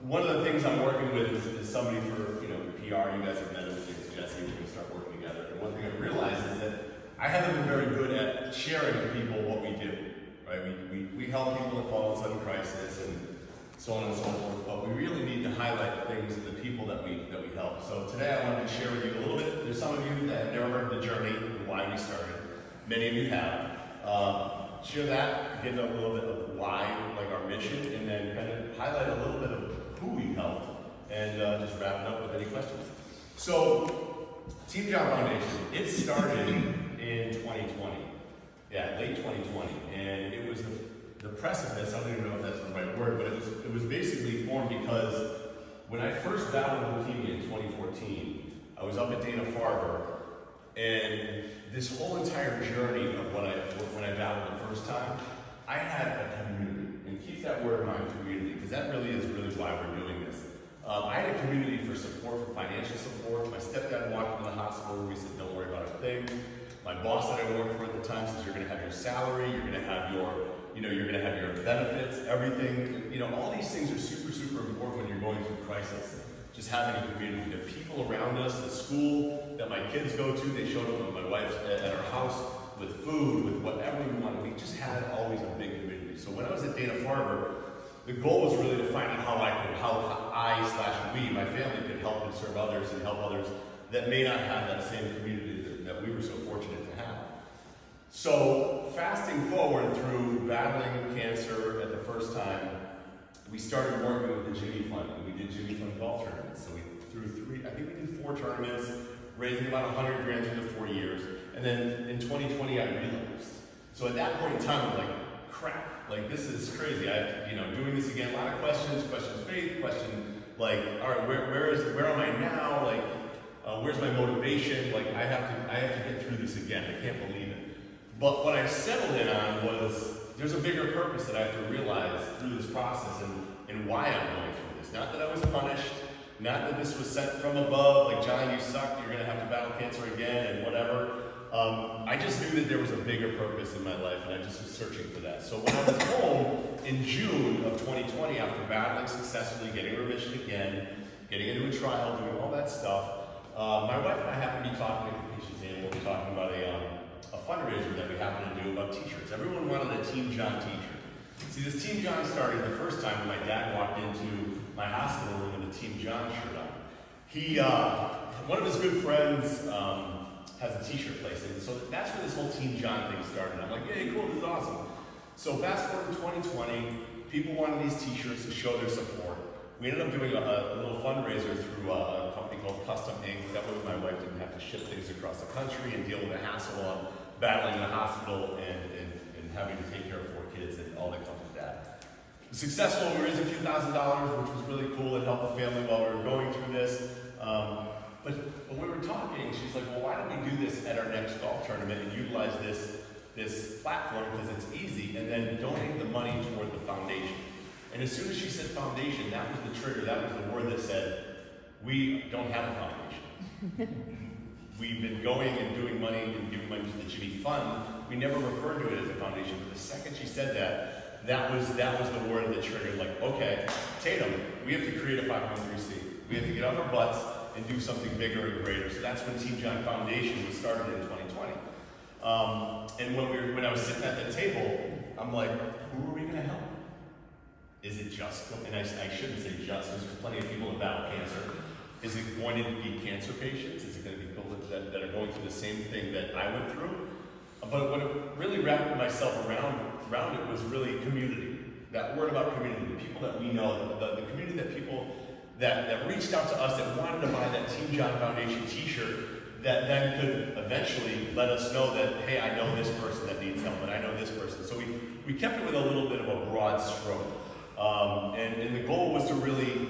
one of the things I'm working with is somebody for, you know, PR. You guys have met him, Jesse, we're going to start working together. And one thing I realized is that I haven't been very good at sharing with people what we do, right? We help people that fall in sudden crisis and so on and so forth, but we really need to highlight things and the people that we help. So today I wanted to share with you a little bit. There's some of you that have never heard the journey and why we started. Many of you have. Share that, get a little bit of why, like our mission, and then kind of highlight a little bit of who we help, and just wrap it up with any questions. So, Team John Foundation, it started in 2020. Yeah, late 2020, and it was the precipice. I don't even know if that's the right word, but it was basically formed because when I first battled leukemia in 2014, I was up at Dana-Farber, and this whole entire journey of when I battled the first time, I had a community, and keep that word in mind, community, because that really is why we're doing this. I had a community for support, for financial support. My stepdad walked into the hospital where we said, don't worry about a thing. My boss that I worked for at the time says, you're gonna have your salary, you're gonna have your, you're gonna have your benefits, everything. All these things are super, super important when you're going through crisis. Just having a community, the people around us, the school that my kids go to, they showed up with my wife at our house with food, with whatever we wanted. We just had always a big community. So when I was at Dana-Farber, the goal was really to find out how I/we, my family, could help and serve others and help others that may not have that same community that we were so fortunate to have. So fasting forward through battling cancer at the first time, we started working with the Jimmy Fund, and we did Jimmy Fund golf tournaments. So we threw I think we did 4 tournaments, raising about 100 grand through the 4 years. And then in 2020, I relapsed. So at that point in time, I'm like, crap, like this is crazy. Doing this again, a lot of questions, question faith, question like, all right, where am I now? Like, where's my motivation? Like, I have to get through this again. I can't believe it. But what I settled in on was, there's a bigger purpose that I have to realize through this process and why I'm going through this. Not that I was punished, not that this was sent from above, like, John, you suck, you're gonna have to battle cancer again and whatever. I just knew that there was a bigger purpose in my life, and I just was searching for that. So when I was home in June of 2020, after battling successfully, getting remission again, getting into a trial, doing all that stuff, my wife and I happened to be talking at the kitchen table, talking about a fundraiser that we happened to do about t-shirts. Everyone wanted a Team John t-shirt. See, this Team John started the first time when my dad walked into my hospital room with a Team John shirt on. He, one of his good friends has a t-shirt place, and so that's where this whole Team John thing started. I'm like, yeah, cool, this is awesome. So fast forward to 2020, people wanted these t-shirts to show their support. We ended up doing a little fundraiser through a company called Custom Ink. That way my wife didn't have to ship things across the country and deal with the hassle of battling in the hospital and having to take care of 4 kids and all that comes with that. Successful, we raised a few $1,000s, which was really cool. It helped the family while we were going through this. But when we were talking, she's like, well, why don't we do this at our next golf tournament and utilize this platform because it's easy, and then donate the money toward the foundation. And as soon as she said foundation, that was the trigger, that was the word that said, we don't have a foundation. We've been going and doing money and giving money to the Jimmy Fund. We never referred to it as a foundation, but the second she said that was the word that triggered, like, okay, Tatum, we have to create a 501c. We have to get off our butts and do something bigger and greater. So that's when Team John Foundation was started in 2020. And when I was sitting at the table, I'm like, who are we gonna help? Is it just, and I shouldn't say just, because there's plenty of people that battle cancer. Is it going to be cancer patients? Is it going to be people that are going through the same thing that I went through? But what really wrapped myself around it was really community. That word about community, the people that we know, the community that people that reached out to us that wanted to buy that Team John Foundation t-shirt that then could eventually let us know that, hey, I know this person that needs help, and I know this person. So we kept it with a little bit of a broad stroke. And the goal was to really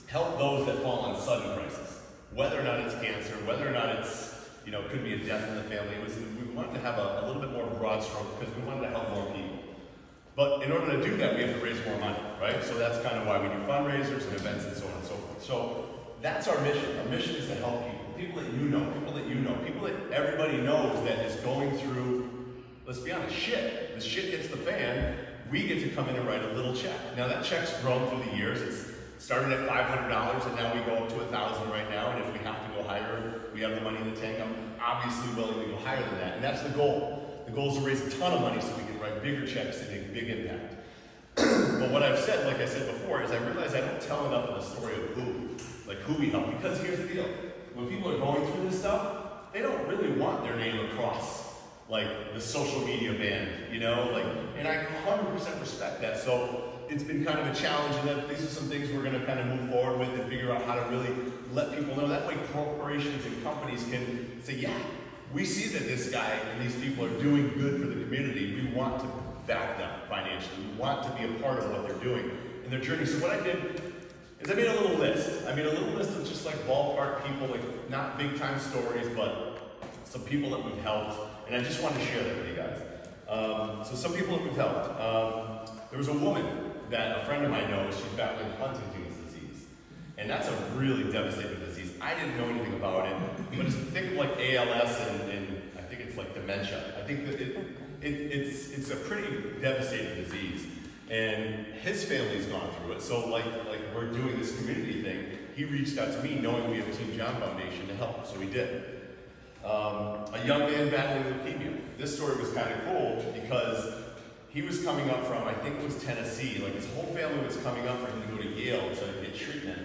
help those that fall on sudden crisis. Whether or not it's cancer, whether or not it's, could be a death in the family. We wanted to have a little bit more broad stroke because we wanted to help more people. But in order to do that, we have to raise more money, right? So that's kind of why we do fundraisers and events and so on and so forth. So that's our mission. Our mission is to help people that you know, people that everybody knows that is going through, let's be honest, shit. The shit hits the fan. We get to come in and write a little check. Now that check's grown through the years. Started at $500 and now we go up to $1,000 right now, and if we have to go higher, we have the money in the tank. I'm obviously willing to go higher than that, and that's the goal. The goal is to raise a ton of money so we can write bigger checks and make a big impact. But what I've said, like I said before, is I realize I don't tell enough of the story of who we help, because here's the deal. When people are going through this stuff, they don't really want their name across like the social media band, you know, like, and I 100% respect that. So it's been kind of a challenge, and that these are some things we're going to kind of move forward with and figure out how to really let people know. That way corporations and companies can say, yeah, we see that this guy and these people are doing good for the community. We want to back them financially. We want to be a part of what they're doing in their journey. So what I did is I made a little list. I made a little list of just like ballpark people, like not big time stories, but some people that we've helped. And I just wanted to share that with you guys. So some people that we've helped. There was a woman that a friend of mine knows. She's battling Huntington's disease. And that's a really devastating disease. I didn't know anything about it. But it's think of like ALS and I think it's like dementia. I think that it's a pretty devastating disease. And his family's gone through it. So like we're doing this community thing. He reached out to me knowing we have Team John Foundation to help. So we did. A young man battling leukemia. This story was kind of cool because he was coming up from, I think it was Tennessee, like his whole family was coming up for him to go to Yale to get treatment.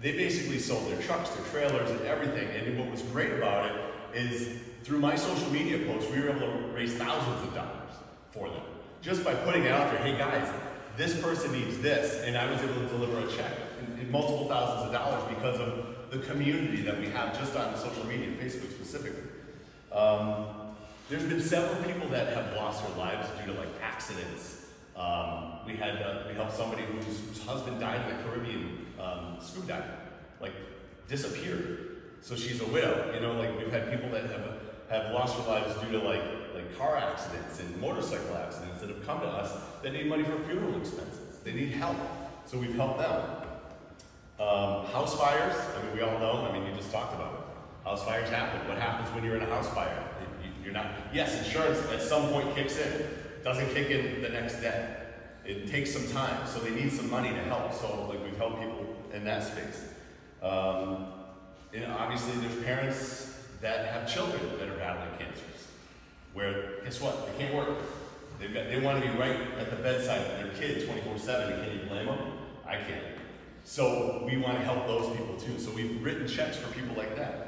They basically sold their trucks, their trailers, and everything. And what was great about it is through my social media posts, we were able to raise thousands of dollars for them. Just by putting it out there, hey guys, this person needs this. And I was able to deliver a check in multiple thousands of dollars because of the community that we have just on social media, Facebook specifically. There's been several people that have lost their lives due to like accidents. We helped somebody whose husband died in the Caribbean scuba diving, like disappeared. So she's a widow. You know, like we've had people that have lost their lives due to like car accidents and motorcycle accidents that have come to us that need money for funeral expenses. They need help, so we've helped them. House fires, I mean, we all know, I mean, you just talked about it. House fires happen. What happens when you're in a house fire? You're not, yes, insurance at some point kicks in. It doesn't kick in the next day. It takes some time, so they need some money to help. So, like, we've helped people in that space. And obviously, there's parents that have children that are battling cancers, where, guess what? They can't work. They want to be right at the bedside of their kid 24/7, and can you blame them? I can't. So we want to help those people too. So we've written checks for people like that.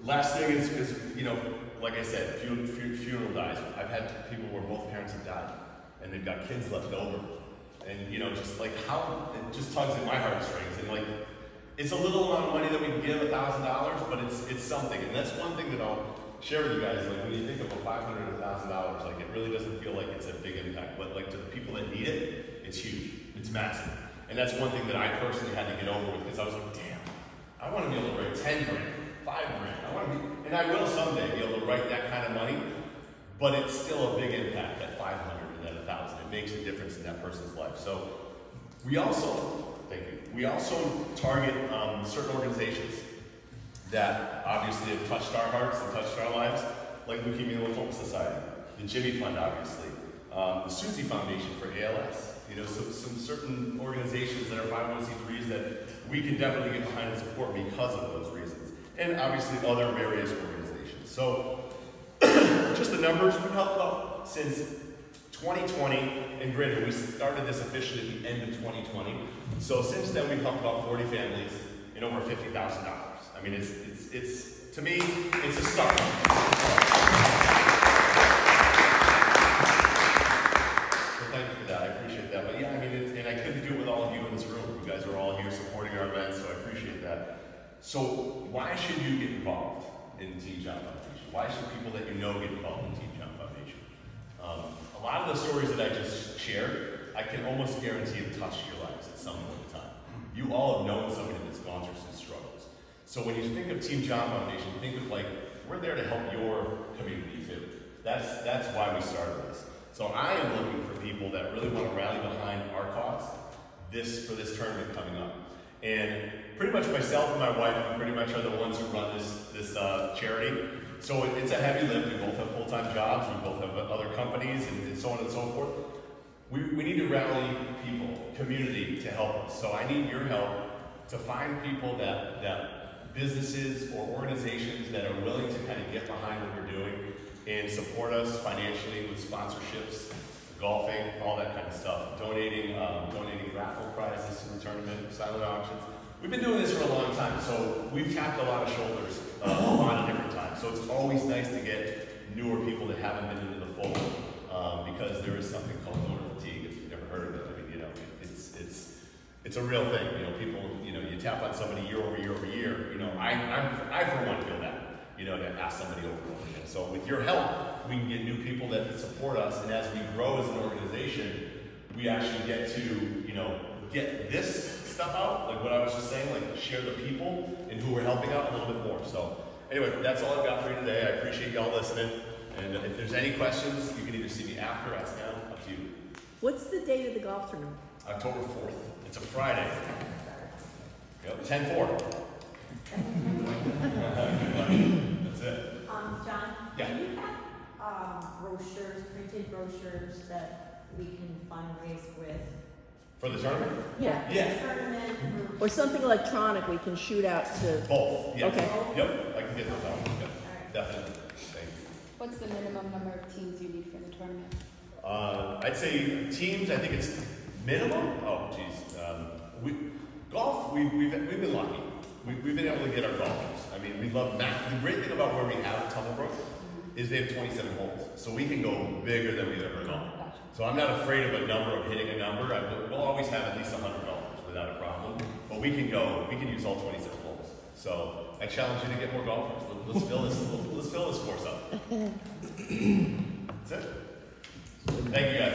Last thing is, you know, like I said, funeral dies. I've had people where both parents have died, and they've got kids left over. And, you know, just like how, it just tugs at my heartstrings. And like, it's a little amount of money that we can give, $1,000, but it's something. And that's one thing that I'll share with you guys. Like when you think of a $500 or $1,000, like it really doesn't feel like it's a big impact. But like to the people that need it, it's huge. It's massive. And that's one thing that I personally had to get over with, because I was like, damn, I want to be able to write 10 grand, 5 grand. I want to be, and I will someday be able to write that kind of money, but it's still a big impact at 500 and at 1,000. It makes a difference in that person's life. So we also, thank you, we also target certain organizations that obviously have touched our hearts and touched our lives, like Leukemia Lymphoma Society, the Jimmy Fund, obviously, the Susie Foundation for ALS. You know, so some certain organizations that are 501c3s that we can definitely get behind and support because of those reasons. And obviously other various organizations. So, just the numbers, we've helped out since 2020, and granted, we started this officially at the end of 2020. So since then, we've helped about 40 families and over $50,000. I mean, it's to me, it's a start. Thank you for that, I appreciate that. But yeah, I mean, and I couldn't do it with all of you in this room. You guys are all here supporting our events, so I appreciate that. So why should you get involved in Team John Foundation? Why should people that you know get involved in Team John Foundation? A lot of the stories that I just shared, I can almost guarantee have touched your lives at some point in time. You all have known somebody that's gone through some struggles. So when you think of Team John Foundation, think of like, we're there to help your community too. That's why we started this. So I am looking for people that really want to rally behind our cause for this tournament coming up. And pretty much myself and my wife, we pretty much are the ones who run this charity. So it's a heavy lift. We both have full-time jobs. We both have other companies and so on and so forth. we need to rally people, community to help us. So I need your help to find people that businesses or organizations that are willing to kind of get behind what we're doing and support us financially with sponsorships, golfing, all that kind of stuff, donating raffle prizes to the tournament, silent auctions. We've been doing this for a long time, so we've tapped a lot of shoulders a lot of different times. So it's always nice to get newer people that haven't been into the fold, because there is something called donor fatigue. If you've never heard of it, I mean, you know, it's a real thing. You know, people, you know, you tap on somebody year over year over year. You know, I for one feel that. You know, to ask somebody over and over again. So with your help, we can get new people that support us, and as we grow as an organization, we actually get to, you know, get this stuff out, like what I was just saying, like share the people and who we're helping out a little bit more. So anyway, that's all I've got for you today. I appreciate y'all listening, and if there's any questions, you can either see me after, ask now, up to you. What's the date of the golf tournament? October 4th. It's a Friday. Yep, 10-4. That's it. John, Yeah. do you have brochures, printed brochures that we can fundraise with? For the tournament? Yeah. Yeah. Tournament Or something electronic we can shoot out to. Both. Yeah. Okay. Yep. I can get those out. Yep. Alright. Definitely. Thank you. What's the minimum number of teams you need for the tournament? I'd say teams. I think it's minimum. Oh, geez. We've been lucky. We've been able to get our golfers. I mean, we love that. The great thing about where we have Tumblebrook is they have 27 holes, so we can go bigger than we've ever gone. Gotcha. So I'm not afraid of a number, of hitting a number. We'll always have at least 100 golfers without a problem. But we can use all 27 holes. So I challenge you to get more golfers. Let's fill this. Let's fill this course up. That's it. Thank you guys.